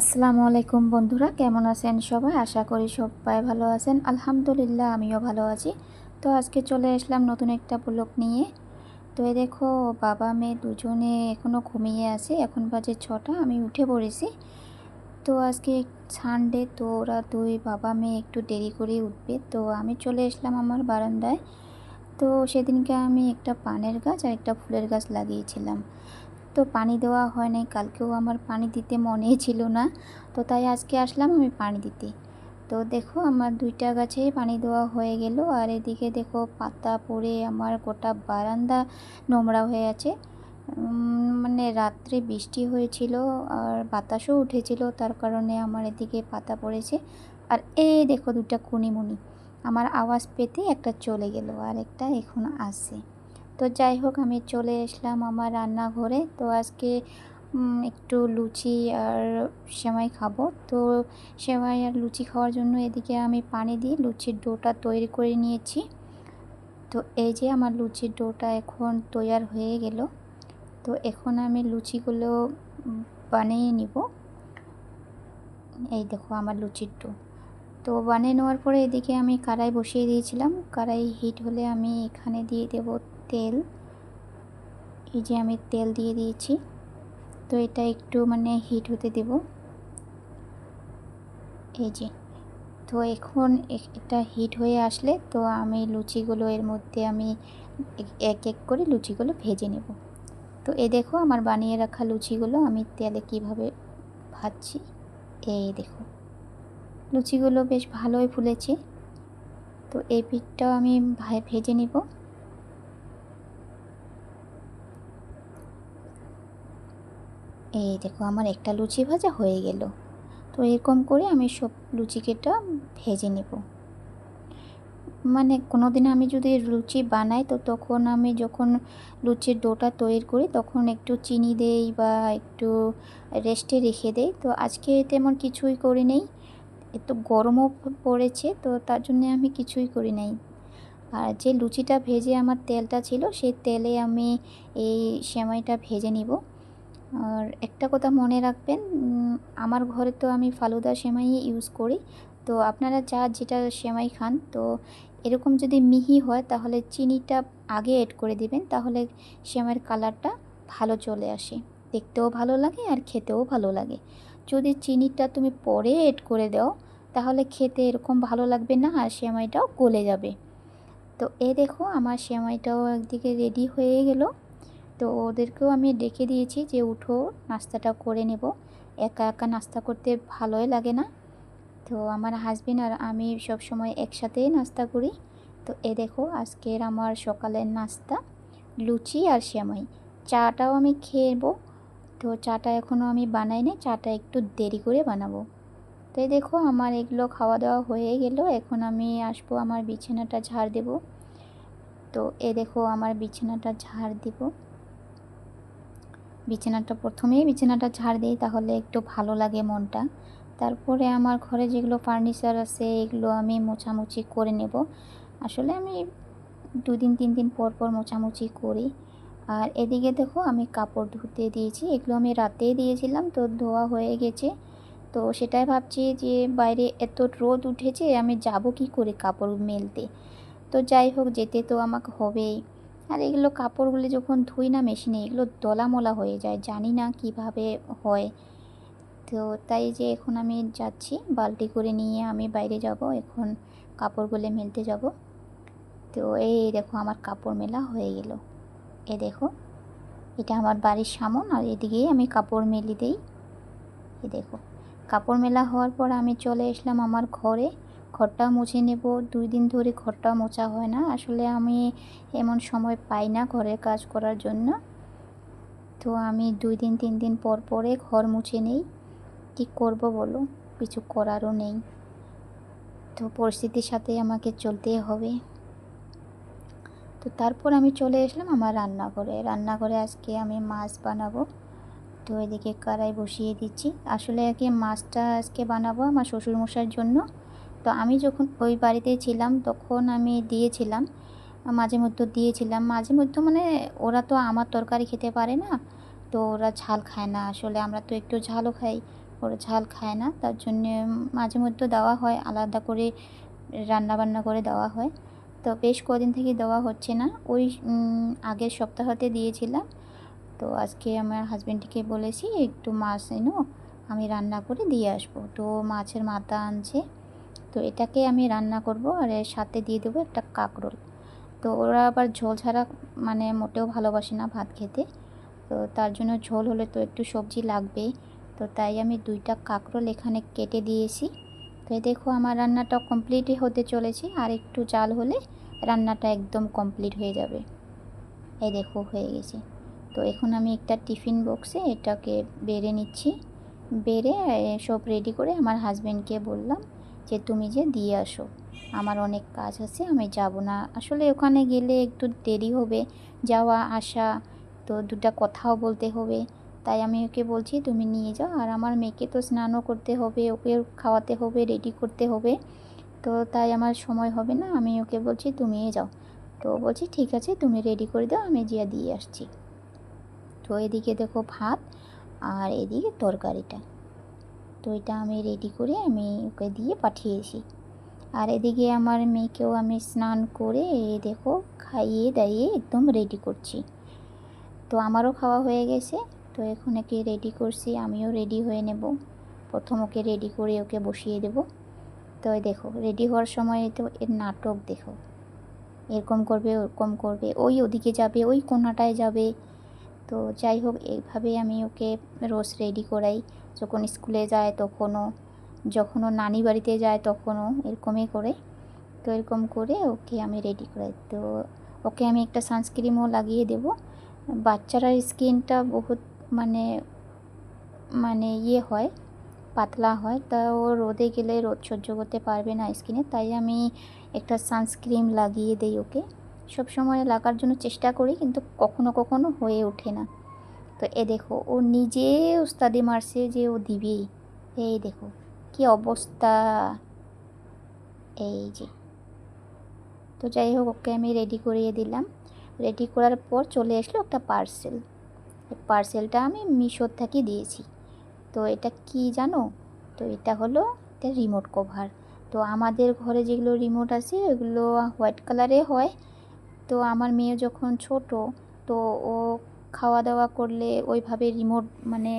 আসসালামু আলাইকুম বন্ধুরা, কেমন আছেন সবাই? আশা করি সবাই ভালো আছেন। আলহামদুলিল্লাহ আমিও ভালো আছি। তো আজকে চলে আসলাম নতুন একটা ব্লগ নিয়ে। তো এই দেখো, বাবা মেয়ে দুজনে এখনও ঘুমিয়ে আছে। এখন বাজে 6টা, আমি উঠে পড়েছি। তো আজকে সানডে, তো ওরা দুই বাবা মেয়ে একটু দেরি করে উঠবে। তো আমি চলে আসলাম আমার বারান্দায়। তো সেদিনকে আমি একটা পানের গাছ আর একটা ফুলের গাছ লাগিয়েছিলাম। তো পানি দেওয়া হয় নাই, কালকেও আমার পানি দিতে মনেই ছিল না। তো তাই আজকে আসলাম আমি পানি দিতে। তো দেখো, আমার দুইটা গাছেই পানি দেওয়া হয়ে গেল। আর এদিকে দেখো, পাতা পড়ে আমার গোটা বারান্দা নোংরা হয়ে আছে। মানে রাত্রে বৃষ্টি হয়েছিল আর বাতাসও উঠেছিল, তার কারণে আমার এদিকে পাতা পড়েছে। আর এই দেখো, দুটা কুনিমুনি আমার আওয়াজ পেতে একটা চলে গেল আর একটা এখন আসে। তো যাই হোক, আমি চলে আসলাম আমার রান্নাঘরে। তো আজকে একটু লুচি আর সেমাই খাবো। তো সেমাই আর লুচি খাওয়ার জন্য এদিকে আমি পানি দিয়ে লুচির ডোটা তৈরি করে নিয়েছি। তো এই যে আমার লুচির ডোটা এখন তৈয়ার হয়ে গেল। তো এখন আমি লুচিগুলো বানিয়ে নিব। এই দেখো আমার লুচির ডো তো বানিয়ে নেওয়ার পরে এদিকে আমি কড়াই বসিয়ে দিয়েছিলাম। কড়াই হিট হলে আমি এখানে দিয়ে দেব তেল। এই যে আমি তেল দিয়ে দিয়েছি। তো এটা একটু মানে হিট হতে দেব। এই যে, তো এখন এটা হিট হয়ে আসলে তো আমি লুচিগুলো এর মধ্যে আমি এক এক করে লুচিগুলো ভেজে নেব। তো এই দেখো, আমার বানিয়ে রাখা লুচিগুলো আমি তেলে কিভাবে ভাজছি। এই দেখো, লুচিগুলো বেশ ভালোই ফুলেছে। তো এই পিঠটাও আমি ভেজে নিব। এই দেখো, আমার একটা লুচি ভাজা হয়ে গেল। তো এরকম করে আমি সব লুচিকেটা ভেজে নেব। মানে কোনো দিন আমি যদি লুচি বানাই, তো তখন আমি যখন লুচির ডোটা তৈরি করি তখন একটু চিনি দেই বা একটু রেস্টে রেখে দেই। তো আজকে তেমন কিছুই করি নেই, একটু গরমও পড়েছে, তো তার জন্য আমি কিছুই করি নাই। আর যে লুচিটা ভেজে আমার তেলটা ছিল, সেই তেলে আমি এই সেমাইটা ভেজে নিব। আর একটা কথা মনে রাখবেন, আমার ঘরে তো আমি ফালুদা সেমাই ইউজ করি। তো আপনারা যেটা সেমাই খান, তো এরকম যদি মিহি হয় তাহলে চিনিটা আগে এড করে দিবেন, তাহলে সেমাইয়ের কালারটা ভালো চলে আসে, দেখতেও ভালো লাগে আর খেতেও ভালো লাগে। যদি চিনিটা তুমি পরে এড করে দাও তাহলে খেতে এরকম ভালো লাগবে না আর সেমাইটাও গলে যাবে। তো এই দেখো, আমার সেমাইটাও একদিকে রেডি হয়ে গেল। তো ওদেরকেও আমি ডেকে দিয়েছি যে উঠো, নাস্তাটা করে নেব। একা একা নাস্তা করতে ভালোই লাগে না। তো আমার হাজবেন্ড আর আমি সব সময় একসাথেই নাস্তা করি। তো এ দেখো, আজকের আমার সকালের নাস্তা লুচি আর সেমাই। চাটাও আমি খেয়েব। তো চাটা এখনও আমি বানাই নাই, চাটা একটু দেরি করে বানাবো। তো এই দেখো, আমার এগুলো খাওয়া দাওয়া হয়ে গেল। এখন আমি আসবো আমার বিছানাটা ঝাড় দেব। তো এ দেখো, আমার বিছানাটা ঝাড় দিব। প্রথমেই বিছানাটা ঝাড় দিই, তাহলে একটু ভালো লাগে মনটা। তারপরে আমার ঘরে যেগুলো ফার্নিচার আছে এগুলো আমি মোছামুছি করে নেব। আসলে আমি 2 দিন 3 দিন পর পর মোছামুছি করি। আর এদিকে দেখো, আমি কাপড় ধুতে দিয়েছি। এগুলো আমি রাতেই দিয়েছিলাম, তো ধোয়া হয়ে গেছে। তো সেটাই ভাবছি যে বাইরে এত রোদ উঠেছে, আমি যাব কি করে কাপড় মেলতে। তো যাই হোক, যেতে তো আমাকে হবেই। আর এগুলো কাপড়গুলো যখন ধুই না মেশিনে, এগুলো দলামলা হয়ে যায়, জানি না কিভাবে হয়। তো তাই যে এখন আমি যাচ্ছি, বালতি করে নিয়ে আমি বাইরে যাব, এখন কাপড়গুলো মেলতে যাব। তো এই দেখো, আমার কাপড় মেলা হয়ে গেল। এ দেখো, এটা আমার বাড়ির সামন, আর এদিকেই আমি কাপড় মেলে দিই। এ দেখো, কাপড় মেলা হওয়ার পর আমি চলে আসলাম আমার ঘরে। ঘরটা মুছে নেব। 2 দিন ধরে ঘরটা মোছা হয় না, আসলে আমি এমন সময় পাই না ঘরের কাজ করার জন্য। তো আমি 2 দিন 3 দিন পর পরে ঘর মুছে নেই। কী করব বলো, কিছু করারও নেই। তো পরিস্থিতির সাথে আমাকে চলতেই হবে। তো তারপর আমি চলে আসলাম আমার রান্নাঘরে আজকে আমি মাছ বানাবো। তো এদিকে কড়াই বসিয়ে দিচ্ছি। আসলে কি, মাছটা আজকে বানাবো আমার শ্বশুরমশাইয়ের জন্য। তো আমি যখন ওই বাড়িতে ছিলাম তখন আমি দিয়েছিলাম, মাঝে মধ্যে মানে ওরা তো আমার তরকারি খেতে পারে না, তো ওরা ঝাল খায় না। আসলে আমরা তো একটু ঝালও খাই। ওরা ঝাল খায় না, তার জন্যে মাঝে মধ্যে দেওয়া হয়, আলাদা করে রান্নাবান্না করে দেওয়া হয়। তো বেশ কদিন থেকে দেওয়া হচ্ছে না, ওই আগের সপ্তাহতে দিয়েছিলাম। তো আজকে আমার হাজব্যান্ডকে বলেছি একটু মাছ এনো, আমি রান্না করে দিয়ে আসবো। তো মাছের মাথা আনছে, তো এটাকে আমি রান্না করব আর এর সাথে দিয়ে দেবো একটা কাঁকরোল। তো ওরা আবার ঝোল ছাড়া মানে মোটেও ভালোবাসে না ভাত খেতে, তো তার জন্য ঝোল হলে তো একটু সবজি লাগবেই। তো তাই আমি 2টা কাঁকরোল এখানে কেটে দিয়েছি। তো এই দেখো আমার রান্নাটা কমপ্লিটই হতে চলেছে, আর একটু জাল হলে রান্নাটা একদম কমপ্লিট হয়ে যাবে। এই দেখো হয়ে গেছে। তো এখন আমি একটা টিফিন বক্সে এটাকে বেড়ে নিচ্ছি, বেড়ে সব রেডি করে আমার হাজব্যান্ডকে বললাম যে তুমি যে দিয়ে আসো, আমার অনেক কাজ আছে, আমি যাব না। আসলে ওখানে গেলে একটু দেরি হবে যাওয়া আসা, তো 2টা কথাও বলতে হবে। তাই আমি ওকে বলছি তুমি নিয়ে যাও, আর আমার মেয়েকে তো স্নানও করতে হবে, ওকে খাওয়াতে হবে, রেডি করতে হবে। তো তাই আমার সময় হবে না, আমি ওকে বলছি তুমিই যাও। তো বলছি ঠিক আছে তুমি রেডি করে দাও, আমি যেয়ে দিয়ে আসছি। তো এদিকে দেখো ভাত আর এদিকে তরকারিটা, তো এটা আমি রেডি করে আমি ওকে দিয়ে পাঠিয়েছি। আর এদিকে আমার মেয়েকেও আমি স্নান করে দেখো খাইয়ে দাইয়ে একদম রেডি করছি। তো আমারও খাওয়া হয়ে গেছে, তো এখন একে রেডি করছি, আমিও রেডি হয়ে নেব। প্রথম ওকে রেডি করে ওকে বসিয়ে দেব। তো দেখো রেডি হওয়ার সময় তো এর নাটক দেখো, এরকম করবে ওরকম করবে, ওই ওদিকে যাবে, ওই কোণাটায় যাবে। তো যাই হোক এইভাবেই আমি ওকে রোজ রেডি করাই, যখন স্কুলে যায় তখনও, যখনও নানি বাড়িতে যায় তখনও এরকমই করে। তো এরকম করে ওকে আমি রেডি করাই। তো ওকে আমি একটা সানস্ক্রিনও লাগিয়ে দেব। বাচ্চারা স্কিনটা বহুত মানে মানে ইয়ে হয়, পাতলা হয়, তা ও রোদে গেলে রোদ সহ্য করতে পারবে না স্কিনে, তাই আমি একটা সানস্ক্রিন লাগিয়ে দেই ওকে। সব সময় লাগার জন্য চেষ্টা করি, কিন্তু কখনো কখনো হয়ে ওঠে না। তো এ দেখো ও নিজে উস্তাদি মারছে যে ও দিবেই। এই দেখো কি অবস্থা, এই যে। তো যাই হোক ওকে আমি রেডি করিয়ে দিলাম। রেডি করার পর চলে আসলো একটা পার্সেল। এই পার্সেলটা আমি মিশোর থেকে দিয়েছি। তো এটা কি জানো, তো এটা হলো একটা রিমোট কভার। তো আমাদের ঘরে যেগুলো রিমোট আছে ওগুলো হোয়াইট কালারে হয়। তো আমার মেয়ে যখন ছোট, তো ও খাওয়া দাওয়া করলে ওইভাবে রিমোট মানে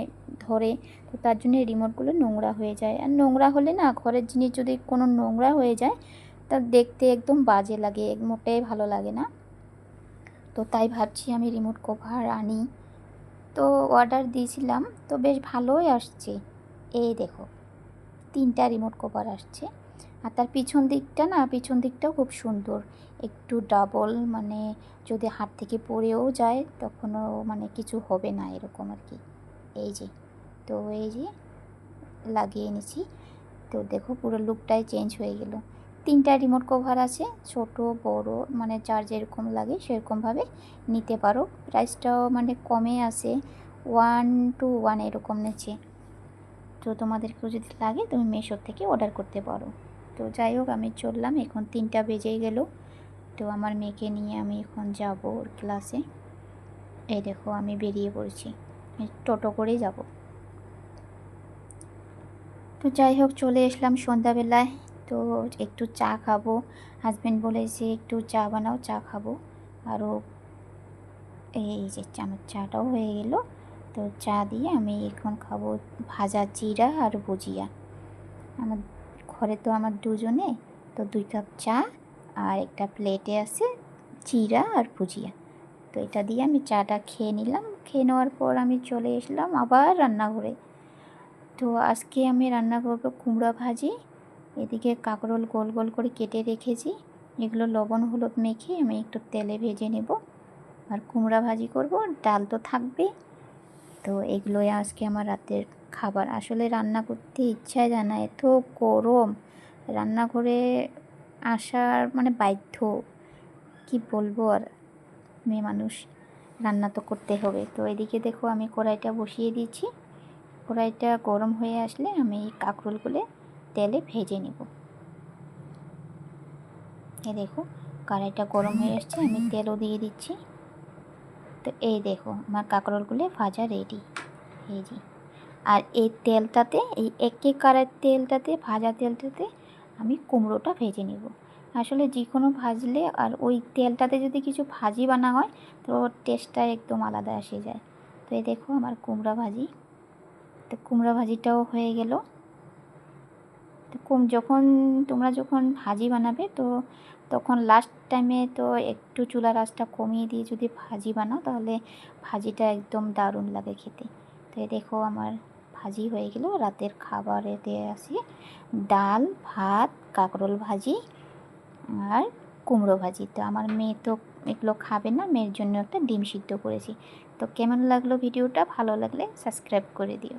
ধরে, তো তার জন্য রিমোটগুলো নোংরা হয়ে যায়। আর নোংরা হলে না, ঘরের জিনিস যদি কোনো নোংরা হয়ে যায় তা দেখতে একদম বাজে লাগে, মোটেই ভালো লাগে না। তো তাই ভাবছি আমি রিমোট কভার আনি। তো অর্ডার দিয়েছিলাম, তো বেশ ভালোই আসছে। এই দেখো 3টা রিমোট কভার আসছে। আর তার পিছন দিকটা না, পিছন দিকটাও খুব সুন্দর, একটু ডাবল, মানে যদি হাত থেকে পড়েও যায় তখনও মানে কিছু হবে না এরকম আর কি। এই যে, তো এই যে লাগিয়ে নিয়েছি। তো দেখো পুরো লুকটাই চেঞ্জ হয়ে গেল। 3টা রিমোট কভার আছে, ছোট বড় মানে যার যেরকম লাগে সেরকমভাবে নিতে পারো। প্রাইসটাও মানে কমে আছে, 1 to 1 এরকম নিচ্ছে। তো তোমাদেরকেও যদি লাগে তুমি মিশো থেকে অর্ডার করতে পারো। তো যাই হোক আমি চললাম, এখন 3টা বেজেই গেল। তো আমার মেয়েকে নিয়ে আমি এখন যাব ওর ক্লাসে। এই দেখো আমি বেরিয়ে পড়েছি, টোটো করেই যাব। তো যাই হোক চলে আসলাম সন্ধ্যাবেলায়। তো একটু চা খাবো, হাজব্যান্ড বলেছে একটু চা বানাও, চা খাবো। আরও এই যে আমার চাটাও হয়ে গেল। তো চা দিয়ে আমি এখন খাবো ভাজা চিড়া আর ভুজিয়া। আমার ঘরে তো আমার দুজনে, তো 2 কাপ চা আর একটা প্লেটে আছে চিড়া আর ভুজিয়া। তো এটা দিয়ে আমি চাটা খেয়ে নিলাম, খেয়ে নেওয়ার পর আমি চলে আসলাম আবার রান্নাঘরে। তো আজকে আমি রান্না করব কুমড়া ভাজি। এদিকে কাঁকরোল গোল গোল করে কেটে রেখেছি, এগুলো লবণ হলুদ মেখে আমি একটু তেলে ভেজে নেব। আর কুমড়া ভাজি করব, ডাল তো থাকবে। তো এগুলোই আজকে আমার রাতের খাবার। আসলে রান্না করতে ইচ্ছাই যায় না, এত গরম, রান্নাঘরে আসার মানে বাধ্য, কি বলবো আর, মেয়ে মানুষ, রান্না তো করতে হবে। তো এদিকে দেখো আমি কড়াইটা বসিয়ে দিয়েছি, কড়াইটা গরম হয়ে আসলে আমি কাঁকরোলগুলো তেলে ভেজে নেব। এই দেখো কড়াইটা গরম হয়ে আসছে, আমি তেলও দিয়ে দিচ্ছি। তো এই দেখো আমার কাঁকরোলগুলো ভাজা রেডি। এই যে, আর এই তেলটাতে, এই একেকারের তেলটাতে, ভাজা তেলটাতে আমি কুমড়োটা ভেজে নেব। আসলে যে কোনো ভাজলে আর ওই তেলটাতে যদি কিছু ভাজি বানা হয় তো টেস্টটা একদম আলাদা এসে যায়। তো এই দেখো আমার কুমড়া ভাজি, তো কুমড়া ভাজিটাও হয়ে গেল। তো তোমরা যখন ভাজি বানাবে তো তখন লাস্ট টাইমে তো একটু চুলার আঁচটা কমিয়ে দিয়ে যদি ভাজি বানাও তাহলে ভাজিটা একদম দারুণ লাগে খেতে। তো এই দেখো আমার ভাজি হয়ে গেল। রাতের খাবারেতে আসি ডাল, ভাত, কাঁকরোল ভাজি আর কুমড়ো ভাজি। তো আমার মেয়ে তো এগুলো খাবে না, মেয়ের জন্য একটা ডিম সিদ্ধ করেছি। তো কেমন লাগলো ভিডিওটা? ভালো লাগলে সাবস্ক্রাইব করে দিও।